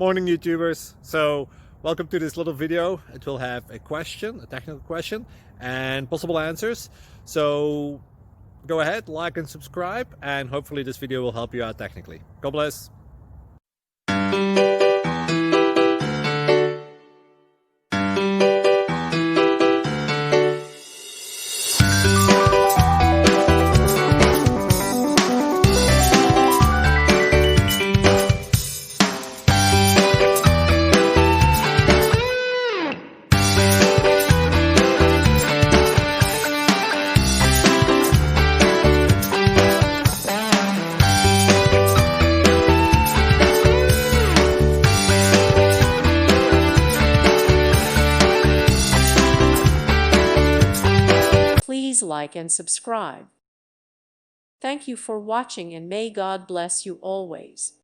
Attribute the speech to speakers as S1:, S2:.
S1: Morning, YouTubers. So welcome to this little video. It will have a question, a technical question, and possible answers. So go ahead, like and subscribe, and hopefully this video will help you out technically. God bless.
S2: Please like and subscribe. Thank you for watching and may God bless you always.